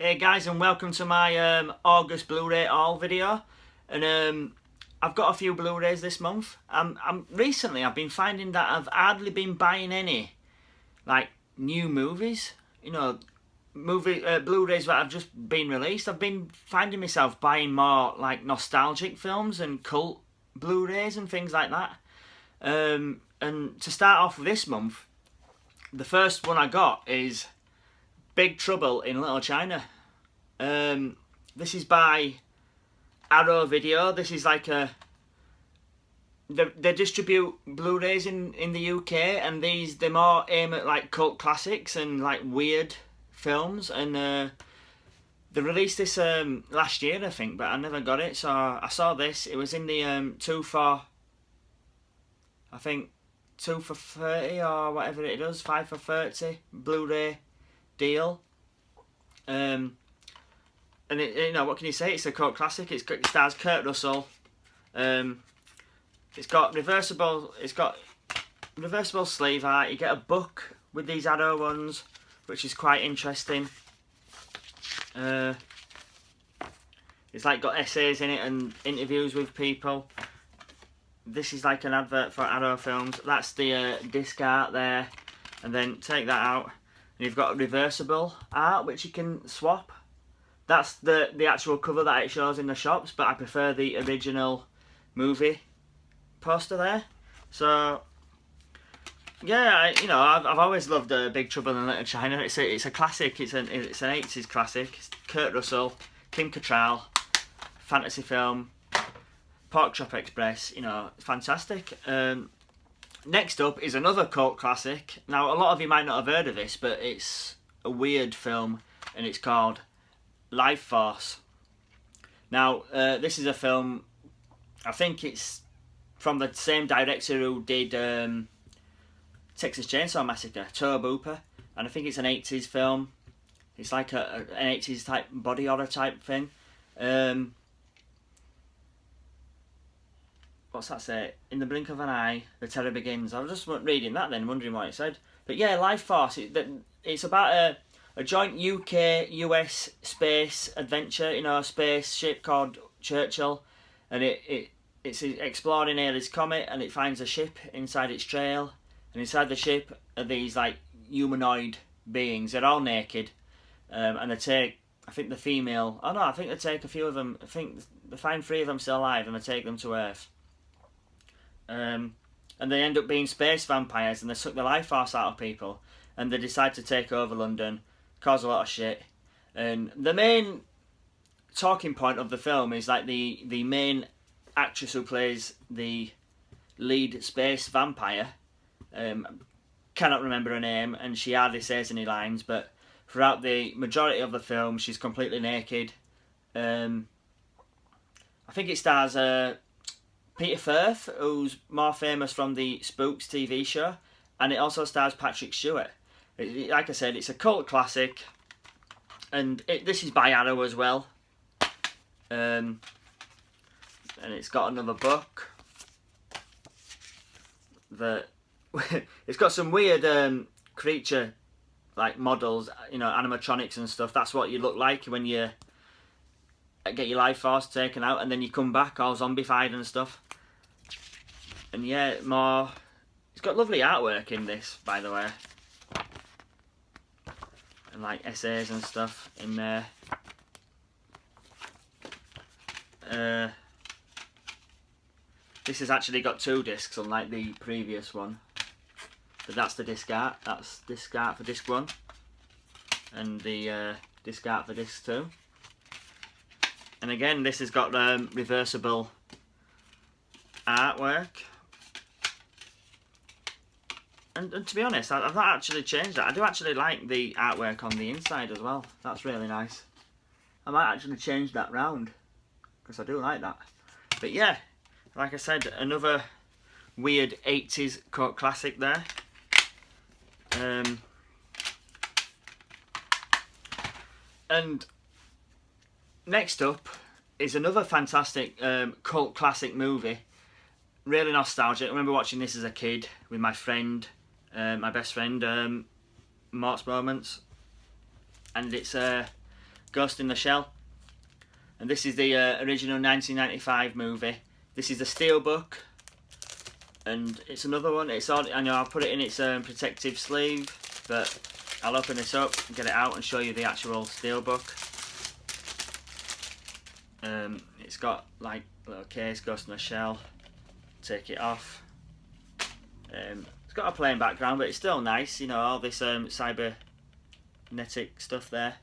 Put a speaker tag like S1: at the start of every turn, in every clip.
S1: Hey guys, and welcome to my August Blu-ray haul video. And I've got a few Blu-rays this month. Recently I've been finding that I've hardly been buying any like new movies. You know, Blu-rays that have just been released. I've been finding myself buying more like nostalgic films and cult Blu-rays and things like that. And to start off with this month, the first one I got is Big Trouble in Little China. This is by Arrow Video. This is like they distribute Blu-rays in the UK, and they more aim at like cult classics and like weird films. And they released this last year, I think, but I never got it. So I saw this. It was in the 2 for 30 or whatever it does, 5 for 30 Blu-ray deal. And you know, what can you say? It's a cult classic. It stars Kurt Russell. It's got reversible sleeve art. You get a book with these Arrow ones, which is quite interesting. It's like got essays in it and interviews with people. This is like an advert for Arrow films. That's the disc art there, and then take that out. And you've got reversible art which you can swap. That's the actual cover that it shows in the shops, but I prefer the original movie poster there. So yeah, I've always loved Big Trouble in Little China. It's a classic. It's an 80s classic. It's Kurt Russell, Kim Cattrall, fantasy film, Pork Chop Express. You know, fantastic. Next up is another cult classic. Now, a lot of you might not have heard of this, but it's a weird film, and it's called Life Force. Now, this is a film, I think it's from the same director who did Texas Chainsaw Massacre, Tobe Hooper, and I think it's an 80s film. It's like an 80s type body horror type thing. What's that say? In the blink of an eye, the terror begins. I was just reading that then, wondering what it said. But yeah, Life Force. It's about a joint UK-US space adventure. You know, a spaceship called Churchill, and it's exploring Halley's Comet, and it finds a ship inside its trail. And inside the ship are these like humanoid beings. They're all naked, and they take, I think the female. Oh no, I think they take a few of them. I think they find 3 of them still alive, and they take them to Earth. And they end up being space vampires, and they suck the life force out of people, and they decide to take over London, cause a lot of shit. And the main talking point of the film is like the main actress who plays the lead space vampire, cannot remember her name, and she hardly says any lines, but throughout the majority of the film she's completely naked. I think it stars Peter Firth, who's more famous from the Spooks TV show, and it also stars Patrick Stewart. Like I said, it's a cult classic, and this is by Arrow as well. And it's got another book that it's got some weird creature like models, you know, animatronics and stuff. That's what you look like when you get your life force taken out, and then you come back all zombified and stuff. And yeah, it's got lovely artwork in this, by the way, and like essays and stuff in there. This has actually got 2 discs, unlike the previous one. But that's the disc art. That's disc art for disc 1, and the disc art for disc 2. And again, this has got reversible artwork. And to be honest, I've not actually changed that. I do actually like the artwork on the inside as well. That's really nice. I might actually change that round, because I do like that. But yeah, like I said, another weird 80s cult classic there. And next up is another fantastic cult classic movie. Really nostalgic. I remember watching this as a kid with my friend, my best friend, Mark's Moments. And it's Ghost in the Shell. And this is the original 1995 movie. This is the steelbook. And it's another one. It's all, I know I'll put it in its protective sleeve, but I'll open this up, get it out and show you the actual steelbook. It's got like a little case, Ghost in the Shell. Take it off. It's got a plain background, but it's still nice, you know, all this cybernetic stuff there.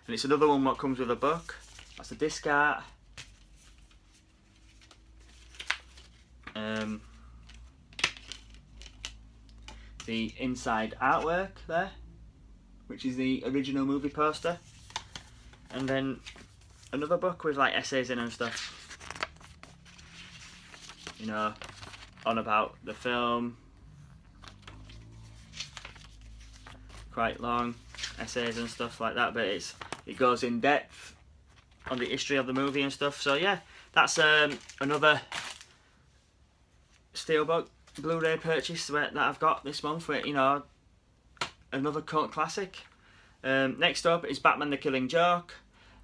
S1: And it's another one what comes with a book. That's the disc art. The inside artwork there, which is the original movie poster. And then another book with like essays in and stuff. You know, on about the film. Quite long essays and stuff like that, but it goes in depth on the history of the movie and stuff. So yeah, that's another steelbook Blu-ray purchase that I've got this month. With, you know, another cult classic. Next up is Batman the Killing Joke.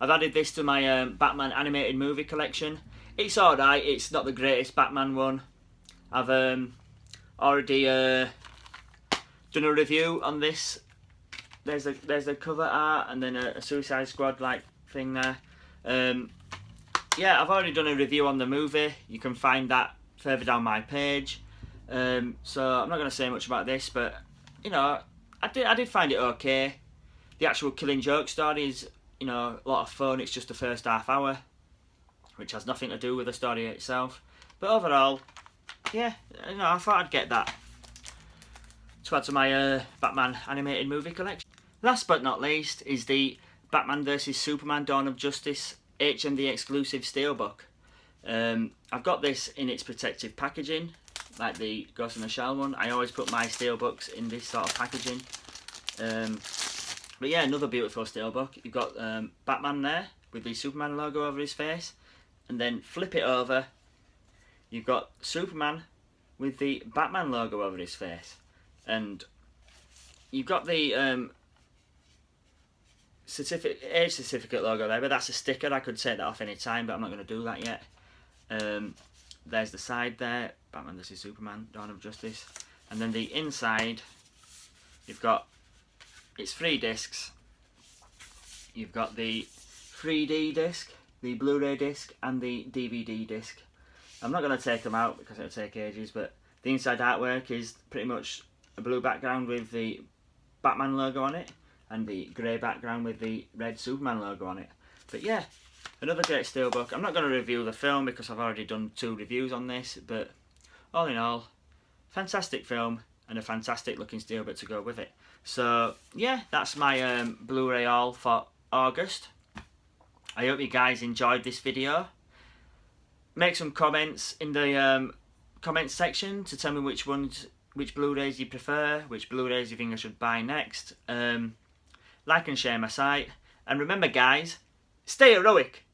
S1: I've added this to my Batman animated movie collection. It's alright, it's not the greatest Batman one. I've already done a review on this. There's the cover art and then a Suicide Squad like thing there. Yeah, I've already done a review on the movie. You can find that further down my page. So I'm not going to say much about this, but you know, I did find it okay. The actual Killing Joke story is, you know, a lot of fun. It's just the first half hour, which has nothing to do with the story itself. But overall, yeah, you know, I thought I'd get that to add to my Batman animated movie collection. Last but not least is the Batman vs Superman Dawn of Justice HMD exclusive steelbook. I've got this in its protective packaging, like the Ghost in the Shell one. I always put my steelbooks in this sort of packaging. But yeah, another beautiful steelbook. You've got Batman there with the Superman logo over his face, and then flip it over, you've got Superman with the Batman logo over his face, and you've got the age certificate logo there, but that's a sticker. I could take that off any time, but I'm not going to do that yet. There's the side there, Batman vs Superman Dawn of Justice, and then the inside you've got, it's 3 discs. You've got the 3D disc, the Blu-ray disc and the DVD disc. I'm not going to take them out because it'll take ages, but the inside artwork is pretty much a blue background with the Batman logo on it and the grey background with the red Superman logo on it. But yeah, another great steelbook. I'm not going to review the film because I've already done 2 reviews on this, but all in all, fantastic film and a fantastic looking steelbook to go with it. So yeah, that's my Blu-ray haul for August. I hope you guys enjoyed this video. Make some comments in the comments section to tell me which Blu-rays you prefer, which Blu-rays you think I should buy next. Like and share my site, and remember guys, stay heroic.